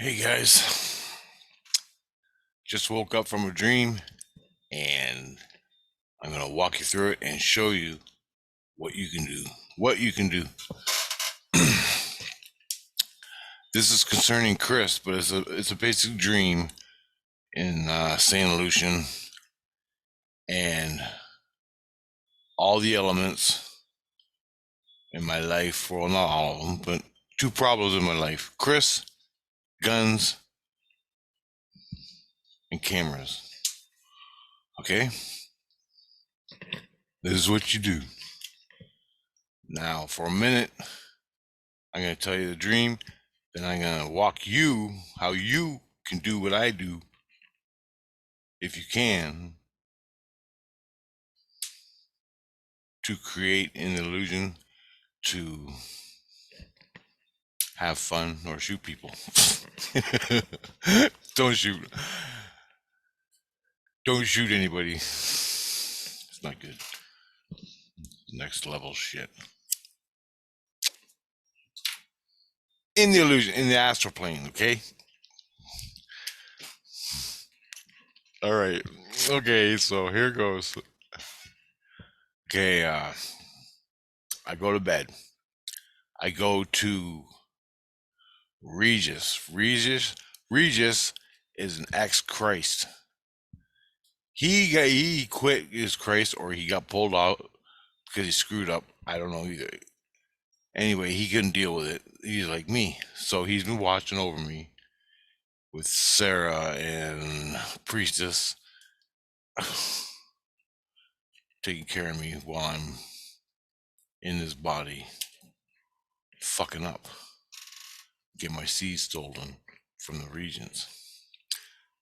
Hey guys, just woke up from a dream and I'm going to walk you through it and show you what you can do. What you can do. This is concerning Chris, but it's a basic dream in St. Lucian, and all the elements in my life, well, not all of them, but two problems in my life: Chris, guns, and cameras. Okay? This is what you do. Now, for a minute, I'm going to tell you the dream. Then I'm going to walk you how you can do what I do, if you can, to create an illusion to have fun or shoot people. Don't shoot. Don't shoot anybody. It's not good. Next level shit. In the illusion, in the astral plane, okay? All right. Okay, so here goes. Okay, I go to bed. I go to Regis. Regis is an ex-Christ. He quit his Christ, or he got pulled out because he screwed up. I don't know either. Anyway, he couldn't deal with it. He's like me, so he's been watching over me with Sarah and Priestess, taking care of me while I'm in this body, fucking up, get my seeds stolen from the regions.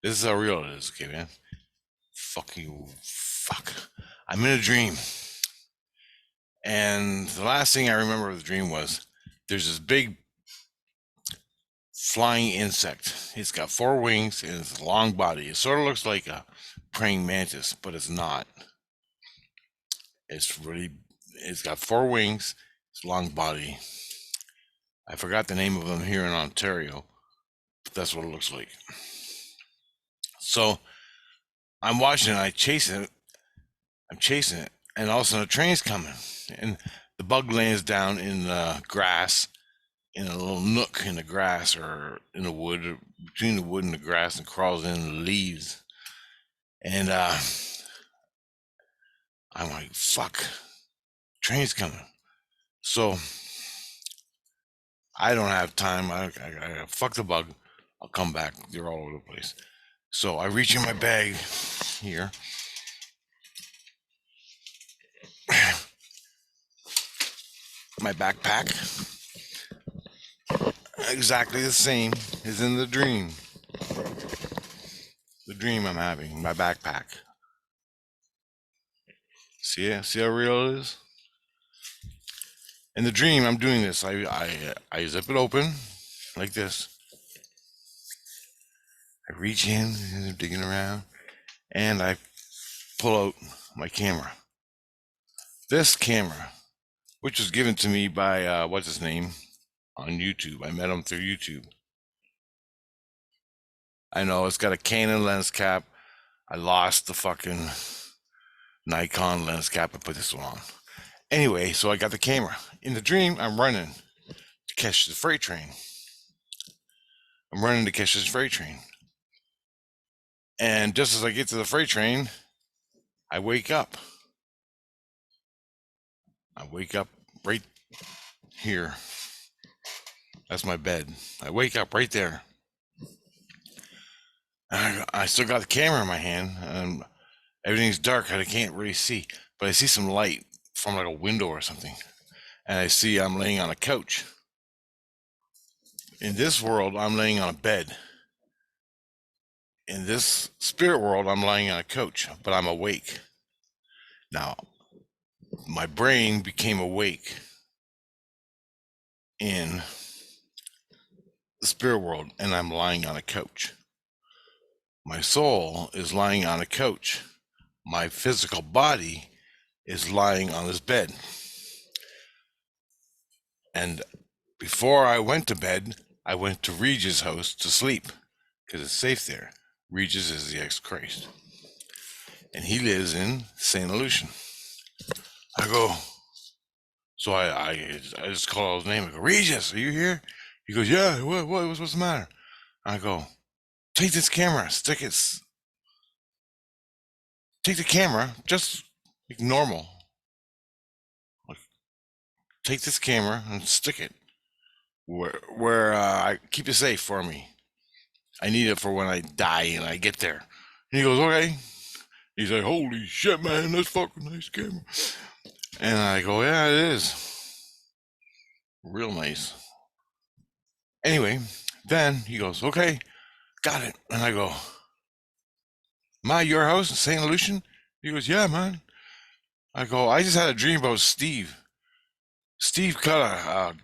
This is how real it is, okay, man? Fuck. I'm in a dream. And the last thing I remember of the dream was there's this big flying insect. It's got 4 wings and it's a long body. It sort of looks like a praying mantis, but it's not. It's got 4 wings, it's a long body. I forgot the name of them here in Ontario, but that's what it looks like. So I'm watching it, I'm chasing it, and all of a sudden a train's coming, and the bug lands down in the grass, in a little nook in the grass or in the wood, or between the wood and the grass, and crawls in the leaves. And I'm like, fuck, train's coming. So I don't have time. I fuck the bug. I'll come back. They're all over the place. So I reach in my bag here. My backpack. Exactly the same as in the dream. The dream I'm having. My backpack. See it? See how real it is? In the dream, I'm doing this. I zip it open like this. I reach in and I'm digging around, and I pull out my camera. This camera, which was given to me by what's his name on YouTube. I met him through YouTube. I know it's got a Canon lens cap. I lost the fucking Nikon lens cap. I put this one on. Anyway, so I got the camera. In the dream, I'm running to catch the freight train. And just as I get to the freight train, I wake up. Right here. That's my bed. I wake up right there. I still got the camera in my hand, and everything's dark and I can't really see, but I see some light from like a window or something, and I see I'm laying on a couch. In this world, I'm laying on a bed. In this spirit world, I'm lying on a couch, but I'm awake. Now, my brain became awake in the spirit world, and I'm lying on a couch. My soul is lying on a couch. My physical body is lying on this bed. And before I went to bed, I went to Regis' house to sleep because it's safe there. Regis is the ex-Christ, and he lives in St. Lucian. I go, so I just call his name. I go, Regis, are you here? He goes, yeah. What's the matter? I go, take this camera, take the camera, just like normal. Like, take this camera and stick it where I keep it safe for me. I need it for when I die and I get there. And he goes, okay. He's like, holy shit, man, that's fucking nice camera. And I go, yeah, it is. Real nice. Anyway, then he goes, okay, got it. And I go, am I at your house in St. Lucian? He goes, yeah, man. I go, I just had a dream about Steve. Steve caught a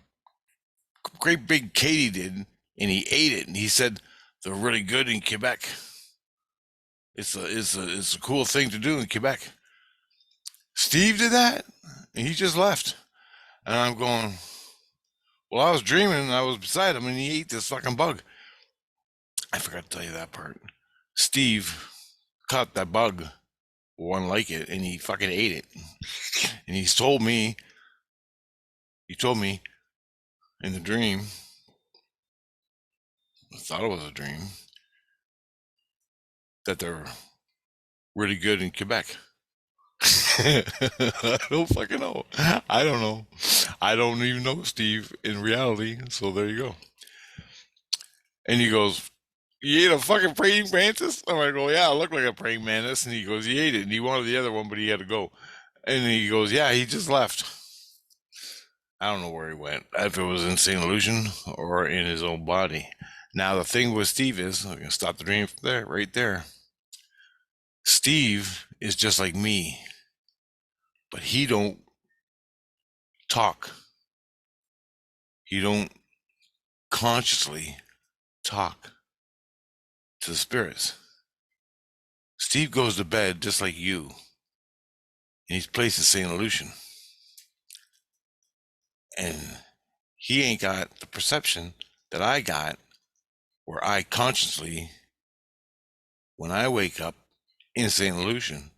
great big katydid and he ate it. And he said they're really good in Quebec. It's a cool thing to do in Quebec. Steve did that? And he just left. And I'm going, well, I was dreaming and I was beside him and he ate this fucking bug. I forgot to tell you that part. Steve caught that bug, one like it, and he fucking ate it. And he told me in the dream, I thought it was a dream, that they're really good in Quebec. I don't fucking know. I don't know. I don't even know Steve in reality. So there you go. And he goes, you ate a fucking praying mantis? I'm like, oh yeah, I look like a praying mantis. And he goes, he ate it. And he wanted the other one, but he had to go. And he goes, yeah, he just left. I don't know where he went. If it was in St. Lucian or in his own body. Now the thing with Steve is, I'm gonna stop the dream there, right there. Steve is just like me, but he don't talk. He don't consciously talk to the spirits. Steve goes to bed just like you, and he's placed in St. Lucian. And he ain't got the perception that I got, where I consciously, when I wake up in St. Lucian,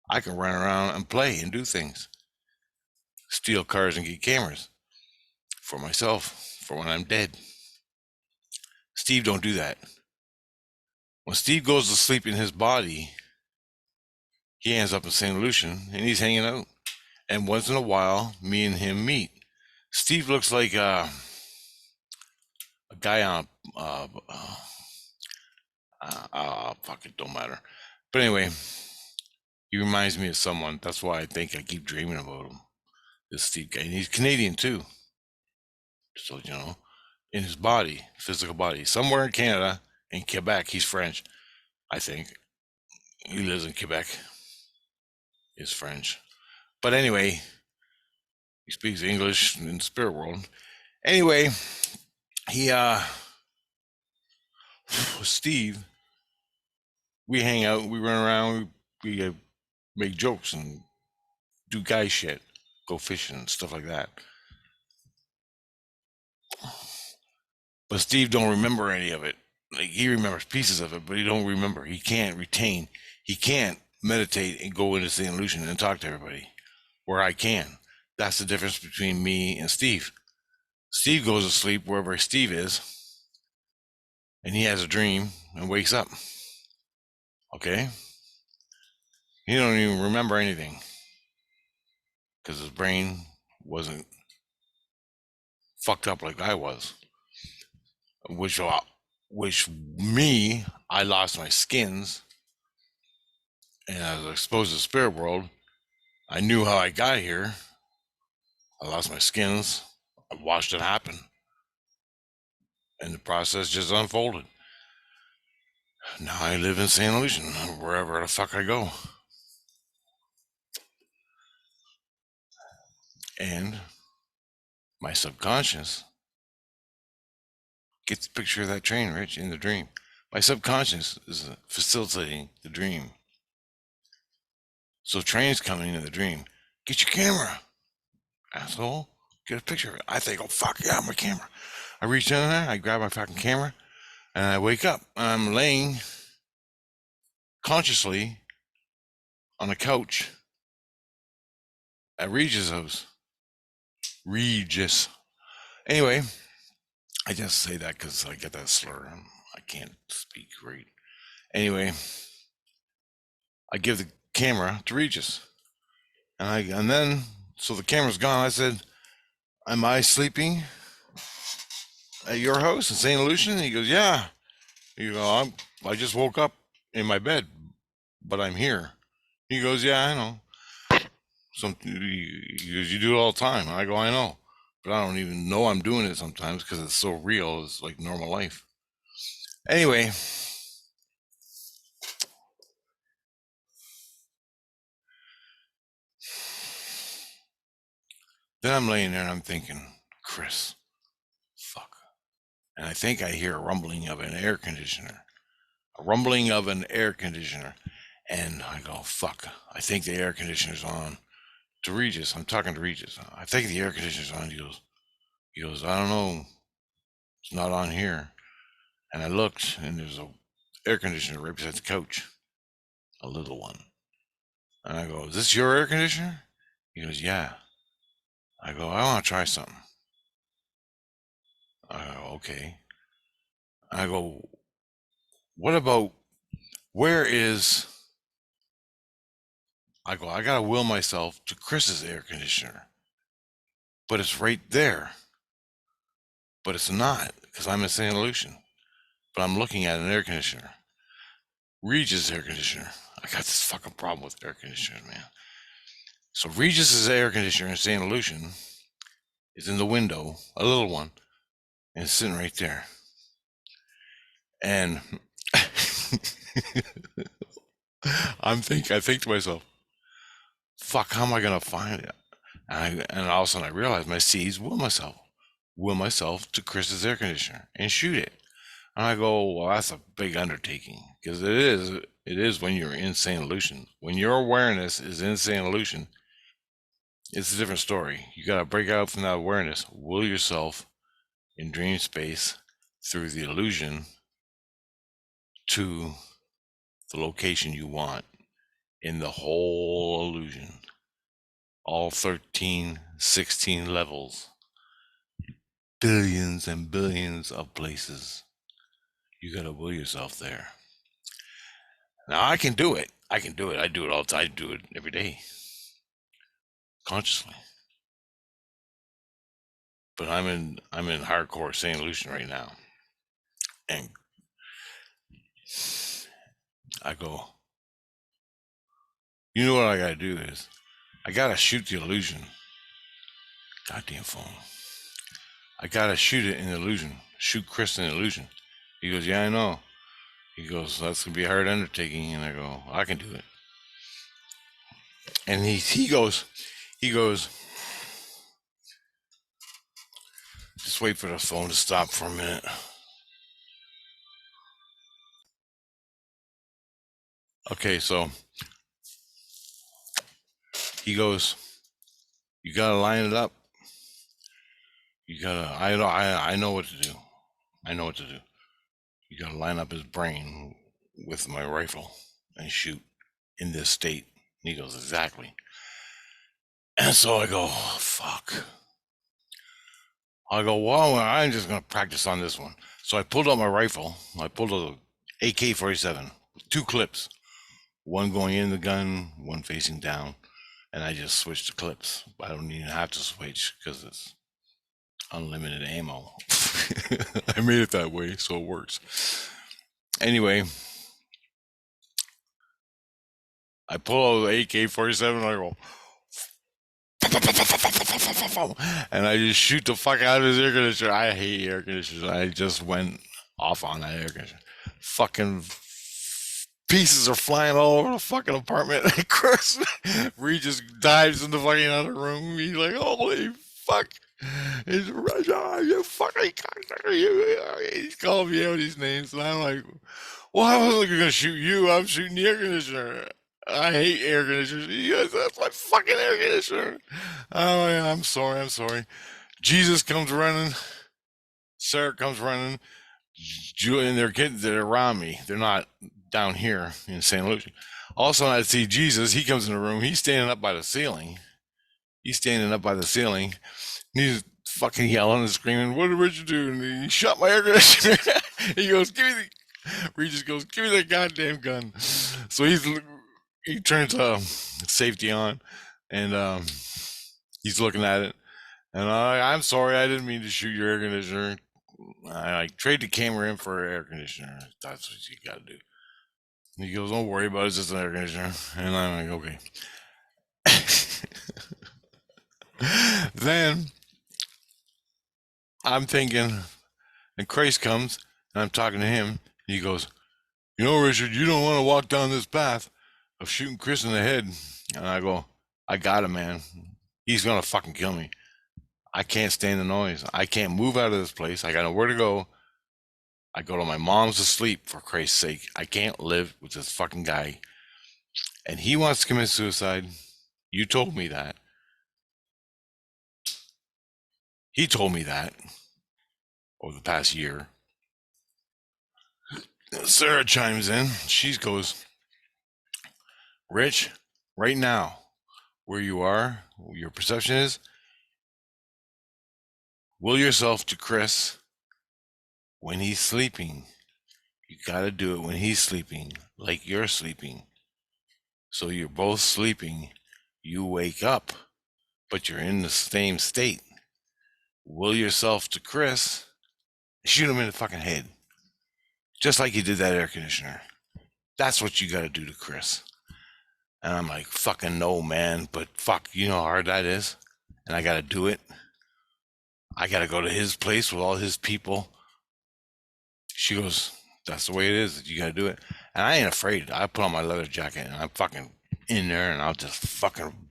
I can run around and play and do things, steal cars and get cameras for myself for when I'm dead. Steve don't do that. When Steve goes to sleep in his body, he ends up in St. Lucian and he's hanging out. And once in a while, me and him meet. Steve looks like a guy on fuck it, don't matter. But anyway, he reminds me of someone. That's why I think I keep dreaming about him. This Steve guy, and he's Canadian too. So you know, in his body, physical body, somewhere in Canada, in Quebec, he's French. I think he lives in Quebec. Is French, but anyway, he speaks English in the spirit world. Anyway, he Steve, we hang out, we run around, we make jokes and do guy shit, go fishing and stuff like that. But Steve don't remember any of it. Like he remembers pieces of it, but he don't remember. He can't retain. He can't meditate and go into St. Lucian and talk to everybody, where I can. That's the difference between me and Steve. Steve goes to sleep wherever Steve is, and he has a dream and wakes up. Okay? He don't even remember anything because his brain wasn't fucked up like I was. Which me, I lost my skins, and I was exposed to the spirit world. I knew how I got here. I lost my skins. I watched it happen, and the process just unfolded. Now I live in St. Lucian, wherever the fuck I go. And my subconscious gets a picture of that train, Rich, in the dream. My subconscious is facilitating the dream. So train's coming in the dream. Get your camera, asshole. Get a picture of it. I think, oh fuck yeah, my camera. I reach in there, I grab my fucking camera, and I wake up. And I'm laying consciously on a couch at Regis' house. Regis. Anyway, I just say that because I get that slur. I can't speak right. Anyway, I give the camera to Regis, and then so the camera's gone. I said, "Am I sleeping at your house in St. Lucian?" He goes, "Yeah." You go, I just woke up in my bed, but I'm here. He goes, "Yeah, I know." He goes, "You do it all the time." I go, "I know, but I don't even know I'm doing it sometimes because it's so real. It's like normal life." Anyway, then I'm laying there and I'm thinking, Chris, fuck. And I think I hear a rumbling of an air conditioner. A rumbling of an air conditioner. And I go, fuck. I think the air conditioner's on. To Regis, I'm talking to Regis. I think the air conditioner's on. He goes, I don't know. It's not on here. And I looked, and there's a air conditioner right beside the couch, a little one. And I go, is this your air conditioner? He goes, yeah. I go, I want to try something. I go, okay. I go, what about, where is, I go, I got to will myself to Chris's air conditioner. But it's right there. But it's not, because I'm in St. Lucian. But I'm looking at an air conditioner. Regis' air conditioner. I got this fucking problem with air conditioners, man. So Regis' air conditioner in St. Lucian is in the window, a little one, and it's sitting right there. And I think to myself, fuck, how am I gonna find it? And all of a sudden I realize my C's will myself to Chris's air conditioner and shoot it. And I go, well, that's a big undertaking because it is when you're in St. Lucian. When your awareness is in St. Lucian, it's a different story. You got to break out from that awareness, will yourself in dream space through the illusion to the location you want in the whole illusion. All 13, 16 levels, billions and billions of places. You got to will yourself there. Now I can do it. I can do it. I do it all the time. I do it every day, consciously. But I'm in hardcore St. Lucian right now, and I go. You know what I gotta do is I gotta shoot the illusion. Goddamn phone. I gotta shoot it in illusion. Shoot Chris in illusion. He goes, yeah, I know. He goes, that's gonna be a hard undertaking, and I go, I can do it. And he goes, just wait for the phone to stop for a minute. Okay, so he goes, you gotta line it up. You gotta. I know what to do. I know what to do. You gotta line up his brain with my rifle and shoot in this state. And he goes, exactly. And so I go, fuck. I go, well, I'm just going to practice on this one. So I pulled out my rifle. I pulled out a AK-47 with two clips, one going in the gun, one facing down. And I just switched the clips. I don't even have to switch because it's unlimited ammo. I made it that way, so it works. Anyway, I pull out the AK-47 and I go, and I just shoot the fuck out of his air conditioner. I hate air conditioners. I just went off on that air conditioner. Fucking pieces are flying all over the fucking apartment. Of course, Regis dives in the fucking other room. He's like, holy fuck. He's you fucking cocksucker. He's calling me out these names. And I'm like, well, I wasn't going to shoot you. I'm shooting the air conditioner. I hate air conditioners. Yes, that's my fucking air conditioner. Oh, yeah, I'm sorry. Jesus comes running. Sarah comes running. Julie and their kids, they're around me. They're not down here in St. Lucia. All of a sudden, I see Jesus. He comes in the room. He's standing up by the ceiling. He's standing up by the ceiling. And he's fucking yelling and screaming, "What did Richard do?" And he shot my air conditioner. He goes, "Give me the." Regis goes, "Give me that goddamn gun." So he turns safety on, and he's looking at it. And I'm sorry, I didn't mean to shoot your air conditioner. I trade the camera in for an air conditioner. That's what you got to do. And he goes, "Don't worry about it. It's just an air conditioner." And I'm like, "Okay." Then I'm thinking, and Christ comes, and I'm talking to him. He goes, "You know, Richard, you don't want to walk down this path of shooting Chris in the head." And I go, "I got him, man. He's going to fucking kill me. I can't stand the noise. I can't move out of this place. I got nowhere to go. I go to my mom's to sleep, for Christ's sake. I can't live with this fucking guy. And he wants to commit suicide. You told me that. He told me that over the past year." Sarah chimes in. She goes, "Rich, right now, where you are, your perception is, will yourself to Chris when he's sleeping. You got to do it when he's sleeping, like you're sleeping. So you're both sleeping. You wake up, but you're in the same state. Will yourself to Chris, shoot him in the fucking head, just like you did that air conditioner. That's what you got to do to Chris." And I'm like, "Fucking no, man, but fuck, you know how hard that is? And I got to do it. I got to go to his place with all his people." She goes, "That's the way it is. You got to do it." And I ain't afraid. I put on my leather jacket and I'm fucking in there and I'll just fucking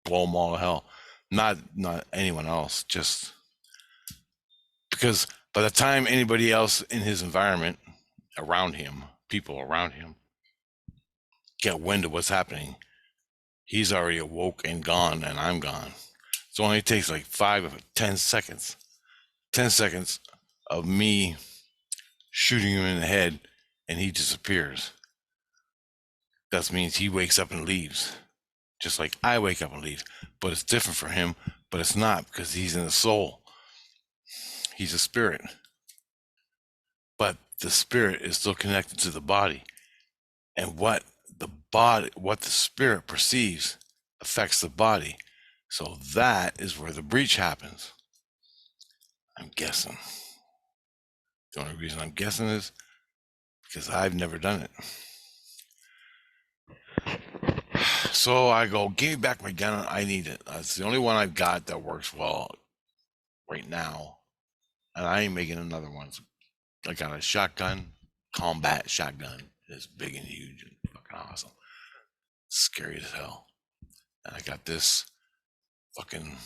blow them all to hell. Not anyone else, just because by the time anybody else in his environment around him, people around him, get wind of what's happening, he's already awoke and gone, and I'm gone. So it only takes like 10 seconds. 10 seconds of me shooting him in the head and he disappears. That means he wakes up and leaves. Just like I wake up and leave. But it's different for him, but it's not because he's in the soul. He's a spirit. But the spirit is still connected to the body. And what the spirit perceives affects the body. So that is where the breach happens. I'm guessing. The only reason I'm guessing is because I've never done it. So I go, "Give me back my gun. I need it. That's the only one I've got that works well right now. And I ain't making another one. I got a shotgun, combat shotgun. It's big and huge and fucking awesome. Scary as hell. And I got this fucking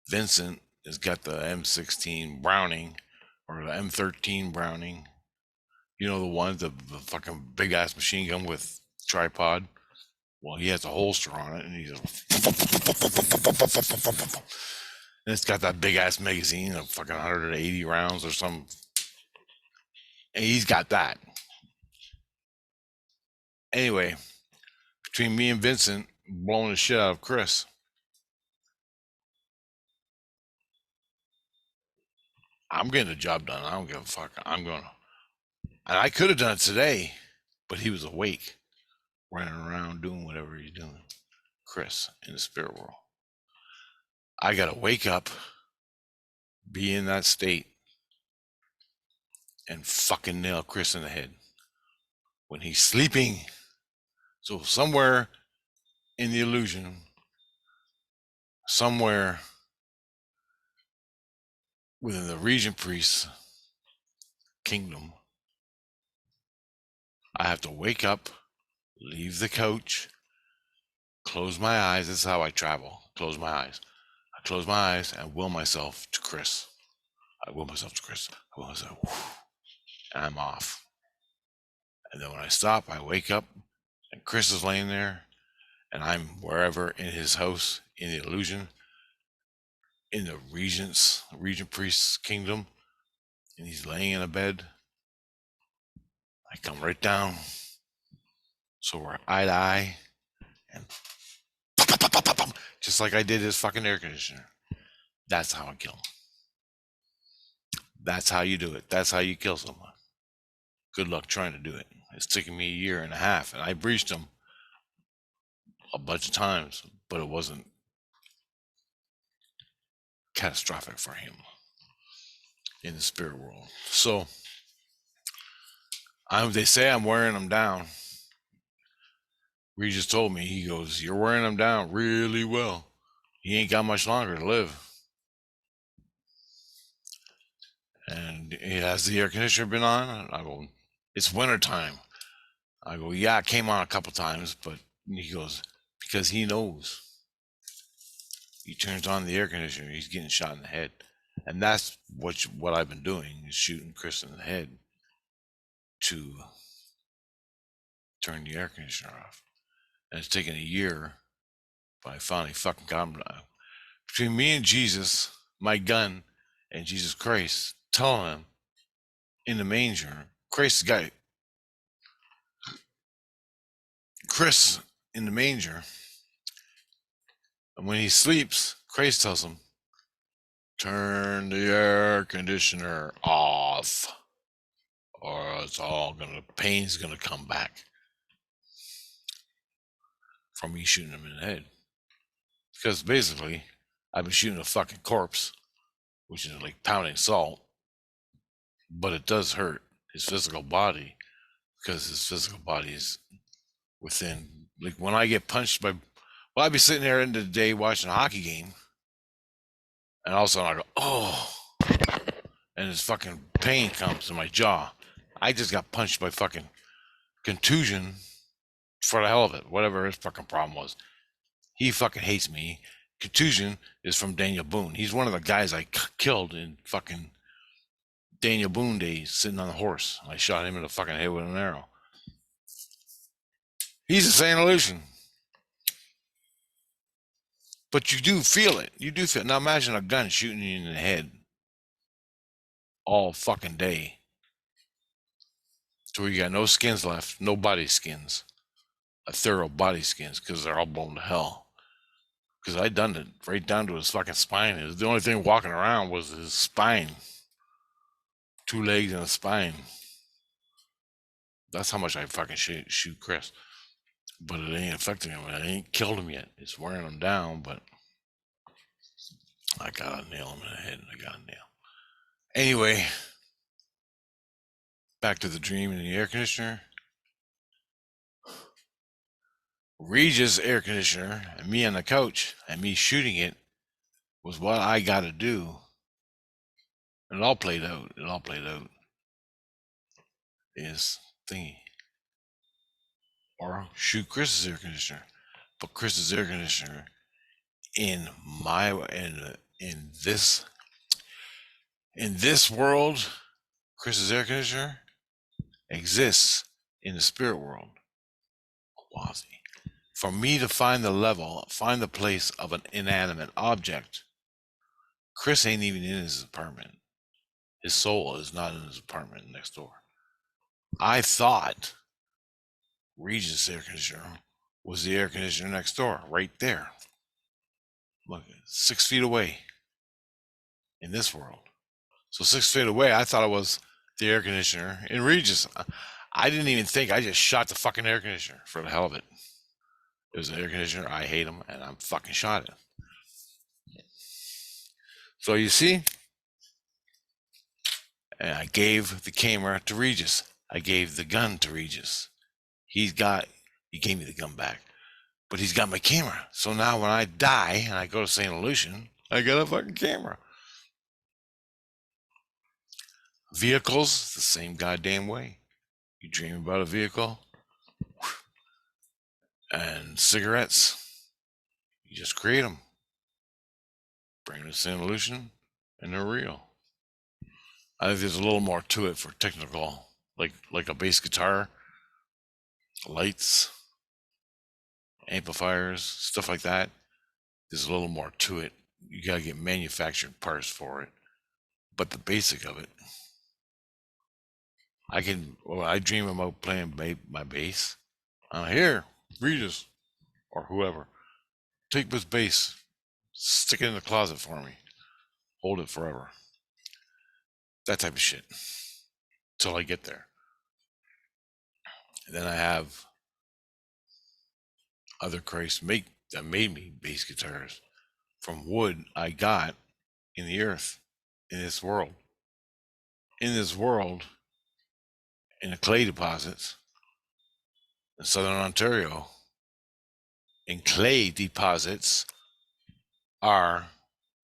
Vincent has got the M16 Browning or the M13 Browning. You know the one, the fucking big ass machine gun with tripod. Well, he has a holster on it, and he's and it's got that big ass magazine of fucking 180 rounds or something. And he's got that. Anyway, between me and Vincent blowing the shit out of Chris, I'm getting the job done. I don't give a fuck. I'm gonna. And I could have done it today, but he was awake, running around doing whatever he's doing. Chris in the spirit world. I gotta wake up, be in that state, and fucking nail Chris in the head when he's sleeping. So somewhere in the illusion, somewhere within the Regent Priest's kingdom, I have to wake up, leave the couch, close my eyes. This is how I travel. Close my eyes. I close my eyes and will myself to Chris. I will myself to Chris. I will myself. And I'm off. And then when I stop, I wake up and Chris is laying there and I'm wherever in his house in the illusion in the regent priest's kingdom, and he's laying in a bed. I come right down, so we're eye to eye, and just like I did his fucking air conditioner. That's how I kill him. That's how you do it. That's how you kill someone. Good luck trying to do it. It's taken me a year and a half, and I breached him a bunch of times, but it wasn't catastrophic for him in the spirit world. So they say I'm wearing them down. Regis told me, he goes, "You're wearing them down really well. He ain't got much longer to live." And has the air conditioner been on? I go, "It's winter time." I go, "Yeah, it came on a couple times," but he goes, "Because he knows. He turns on the air conditioner, he's getting shot in the head." And that's what I've been doing, is shooting Chris in the head to turn the air conditioner off. And it's taken a year, but I finally fucking got him. Between me and Jesus, my gun, and Jesus Christ, telling him in the manger, Christ got Chris in the manger, and when he sleeps, Christ tells him, "Turn the air conditioner off, or it's all gonna, pain's gonna come back from me shooting him in the head." Because basically, I've been shooting a fucking corpse, which is like pounding salt, but it does hurt his physical body, because his physical body is within, like, when I get punched by, well, I'd be sitting there in the day watching a hockey game, and all of a sudden I go, "Oh," and this fucking pain comes in my jaw. I just got punched by fucking contusion for the hell of it, whatever his fucking problem was. He fucking hates me. Contusion is from Daniel Boone. He's one of the guys I killed in fucking Daniel Boone days, sitting on the horse. I shot him in the fucking head with an arrow. He's a Saint Lucian. But you do feel it. You do feel it. Now imagine a gun shooting you in the head all fucking day, to where you got no skins left, no body skins, a thorough body skins, because they're all blown to hell. Because I done it right down to his fucking spine. The only thing walking around was his spine, 2 legs and a spine. That's how much I fucking shoot Chris. But it ain't affecting him. It ain't killed him yet. It's wearing him down, but I gotta nail him in the head. I gotta nail. Anyway, back to the dream in the air conditioner. Regis' air conditioner and me on the couch and me shooting it was what I gotta do. And it all played out. It all played out. Is thingy. Or shoot Chris's air conditioner. But Chris's air conditioner in this world, Chris's air conditioner exists in the spirit world. Wazi. For me to find the place of an inanimate object, Chris ain't even in his apartment. His soul is not in his apartment next door. I thought Regis' air conditioner was the air conditioner next door, right there. Look, 6 feet away in this world. So 6 feet away, I thought it was the air conditioner in Regis. I didn't even think. I just shot the fucking air conditioner for the hell of it. It was an air conditioner. I hate him, and I'm fucking shot it. So you see, and I gave the camera to Regis. I gave the gun to Regis. He gave me the gun back, but he's got my camera. So now when I die and I go to St. Lucian, I got a fucking camera. Vehicles, the same goddamn way. You dream about a vehicle, and cigarettes, you just create them, bring them to St. Lucian, and they're real. I think there's a little more to it for technical, like a bass guitar, lights, amplifiers, stuff like that. There's a little more to it you gotta get manufactured parts for it. But the basic of it, I dream about playing my bass. Here, Regis, or whoever, take this bass, stick it in the closet for me, hold it forever. That type of shit. Till I get there. And then I have other Christ that made me bass guitars from wood I got in the earth, in this world. In this world, in the clay deposits in southern Ontario, in clay deposits are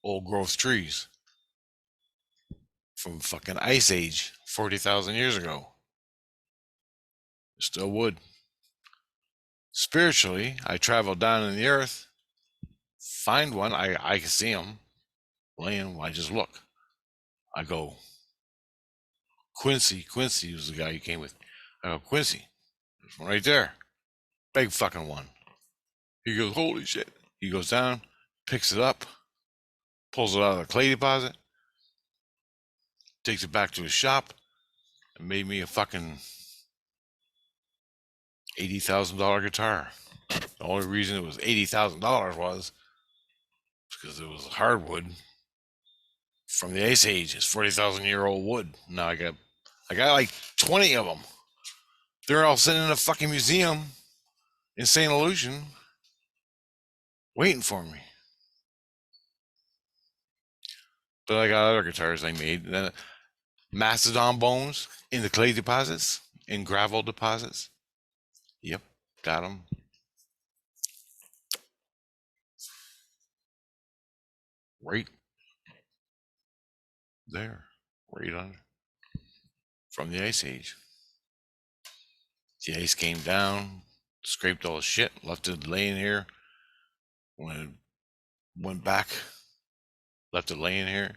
old growth trees from fucking Ice Age 40,000 years ago. Still wood. Spiritually, I travel down in the earth, find one, I can see them laying, I just look. I go, Quincy was the guy who came with me. I go, Quincy, there's one right there. Big fucking one. He goes, holy shit. He goes down, picks it up, pulls it out of the clay deposit, takes it back to his shop, and made me a fucking $80,000 guitar. The only reason it was $80,000 was because it was hardwood from the Ice Age. It's 40,000-year-old wood. Now I got like 20 of them. They're all sitting in a fucking museum in St. Lucian waiting for me. But I got other guitars I made. Then Mastodon bones in the clay deposits, in gravel deposits. Yep, got them. Right there, right under, from the Ice Age. The ice came down, scraped all the shit, left it laying here. When it went back, left it laying here.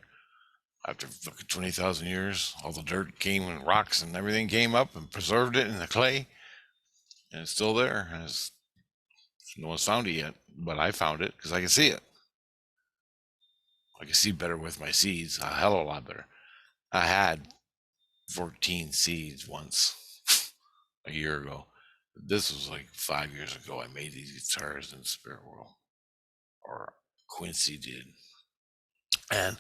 After fucking 20,000 years, all the dirt came and rocks and everything came up and preserved it in the clay. And it's still there. And no one's found it yet, but I found it because I can see it. I can see better with my seeds, a hell of a lot better. I had 14 seeds once a year ago. This was like 5 years ago. I made these guitars in the spirit world, or Quincy did. And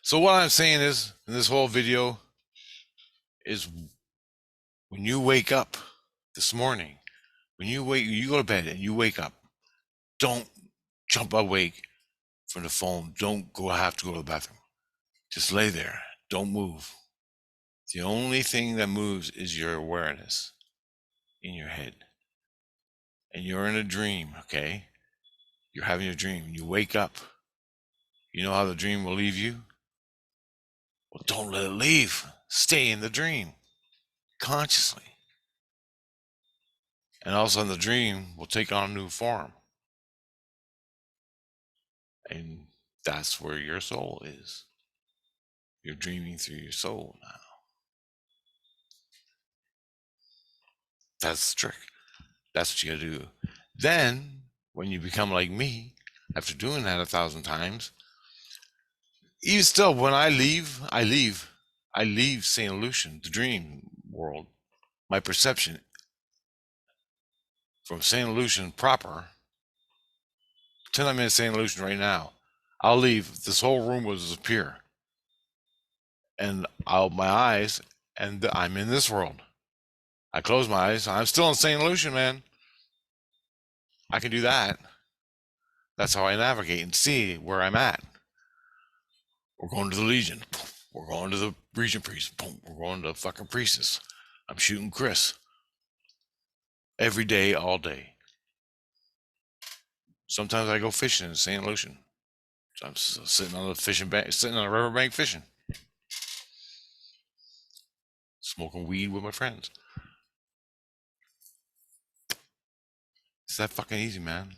so what I'm saying is, in this whole video, is when you wake up this morning, when you go to bed and you wake up, don't jump awake from the phone. Don't have to go to the bathroom. Just lay there. Don't move. The only thing that moves is your awareness in your head. And you're in a dream, okay? You're having a dream. You wake up. You know how the dream will leave you? Well, don't let it leave. Stay in the dream consciously. And all of a sudden the dream will take on a new form. And that's where your soul is. You're dreaming through your soul now. That's the trick. That's what you gotta do. Then, when you become like me, after doing that 1,000 times, even still, when I leave St. Lucian, the dream world, my perception from St. Lucian proper. Pretend I'm in St. Lucian right now. I'll leave. This whole room will disappear. And I'll open my eyes, and I'm in this world. I close my eyes. I'm still in St. Lucian, man. I can do that. That's how I navigate and see where I'm at. We're going to the Legion. We're going to the Region Priest. We're going to the fucking Priestess. I'm shooting Chris. Every day, all day. Sometimes I go fishing in St. Lucian. So I'm sitting on the fishing bank, sitting on a riverbank fishing. Smoking weed with my friends. It's that fucking easy, man.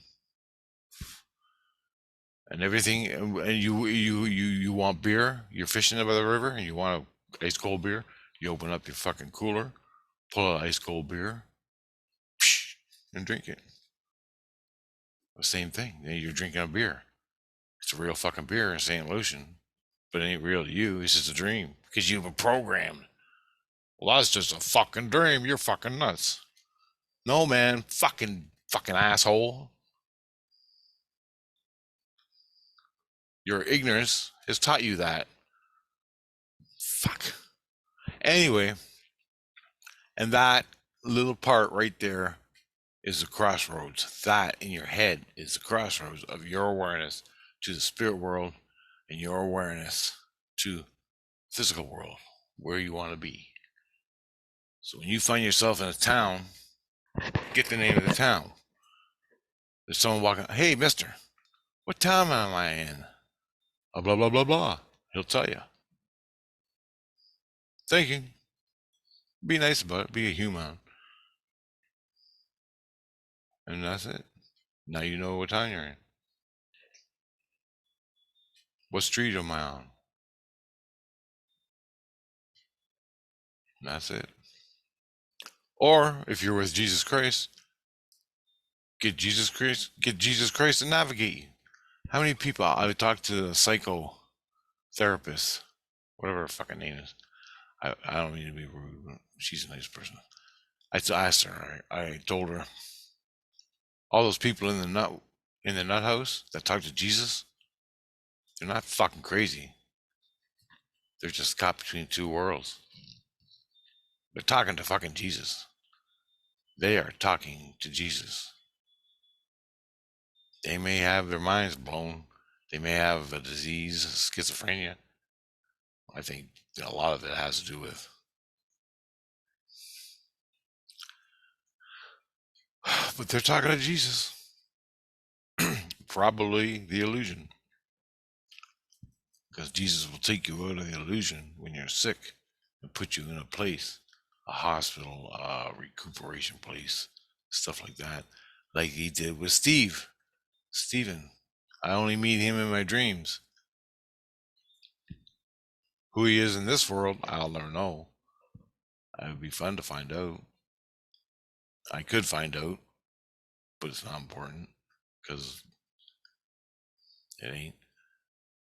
And everything, and you want beer, you're fishing by the river, and you want a ice cold beer, you open up your fucking cooler, pull out ice cold beer, and drink it. The same thing. You're drinking a beer. It's a real fucking beer in St. Lucian, but it ain't real to you. It's just a dream because you've been programmed. Well, that's just a fucking dream. You're fucking nuts. No, man. Fucking asshole. Your ignorance has taught you that. Fuck. Anyway, and that little part right there is the crossroads. That in your head is the crossroads of your awareness to the spirit world and your awareness to physical world, where you want to be. So when you find yourself in a town, get the name of the town. There's someone walking, hey, mister, what town am I in? Blah, blah, blah, blah. He'll tell you. Thank you. Be nice about it. Be a human. And that's it. Now you know what town you're in. What street am I on? And that's it. Or if you're with Jesus Christ, get Jesus Christ to navigate you. How many people I would talk to a psychotherapist, whatever her fucking name is. I don't mean to be rude, but she's a nice person. I asked her, I told her, all those people in the nut house that talk to Jesus, they're not fucking crazy. They're just caught between two worlds. They're talking to fucking Jesus. They are talking to Jesus. They may have their minds blown. They may have a disease, schizophrenia. I think a lot of it has to do with. But they're talking to Jesus. Probably the illusion. Because Jesus will take you out of the illusion when you're sick and put you in a place, a hospital, a recuperation place, stuff like that. Like he did with Stephen. I only meet him in my dreams. Who he is in this world, I'll never know. It would be fun to find out. I could find out, but it's not important because it ain't.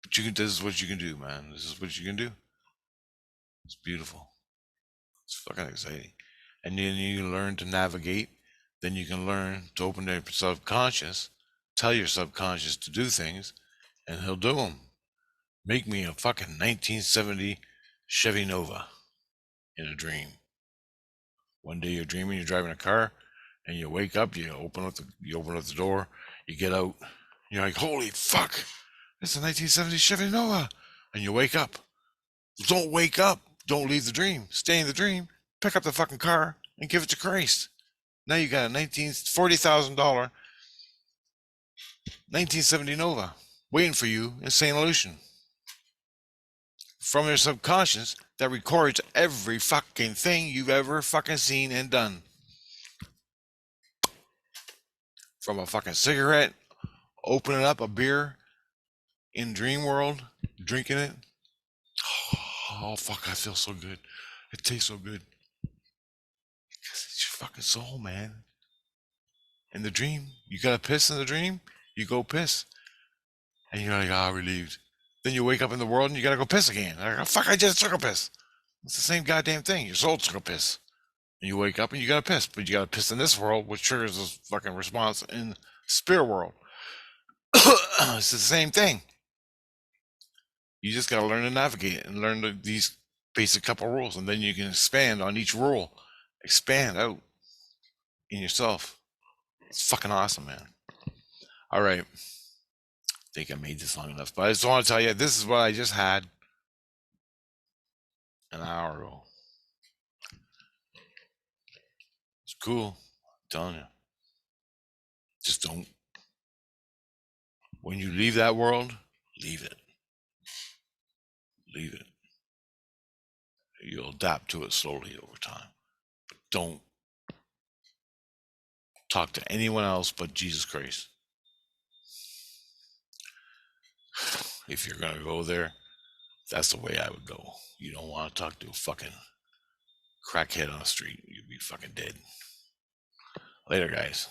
But this is what you can do, man. This is what you can do. It's beautiful. It's fucking exciting. And then you learn to navigate. Then you can learn to open your subconscious, tell your subconscious to do things, and he'll do them. Make me a fucking 1970 Chevy Nova in a dream. One day you're dreaming, you're driving a car, and you wake up, you open up the door, you get out, you're like, holy fuck, it's a 1970 Chevy Nova. And you wake up. Don't wake up. Don't leave the dream. Stay in the dream. Pick up the fucking car and give it to Christ. Now you got a $40,000 1970 Nova waiting for you in St. Lucian. From your subconscious that records every fucking thing you've ever fucking seen and done. From a fucking cigarette, opening up a beer in dream world, drinking it. Oh fuck, I feel so good. It tastes so good. Because it's your fucking soul, man. In the dream, you gotta piss in the dream, you go piss. And you're like, relieved. Then you wake up in the world and you gotta go piss again. Like, oh, fuck, I just took a piss. It's the same goddamn thing. Your soul took a piss. And you wake up and you gotta piss. But you gotta piss in this world, which triggers this fucking response in spirit world. It's the same thing. You just gotta learn to navigate and learn these basic couple rules. And then you can expand on each rule. Expand out in yourself. It's fucking awesome, man. All right. I think I made this long enough, but I just want to tell you, this is what I just had an hour ago. It's cool. I'm telling you. Just don't. When you leave that world, leave it. Leave it. You'll adapt to it slowly over time. But don't talk to anyone else but Jesus Christ. If you're going to go there, that's the way I would go. You don't want to talk to a fucking crackhead on the street. You'd be fucking dead. Later, guys.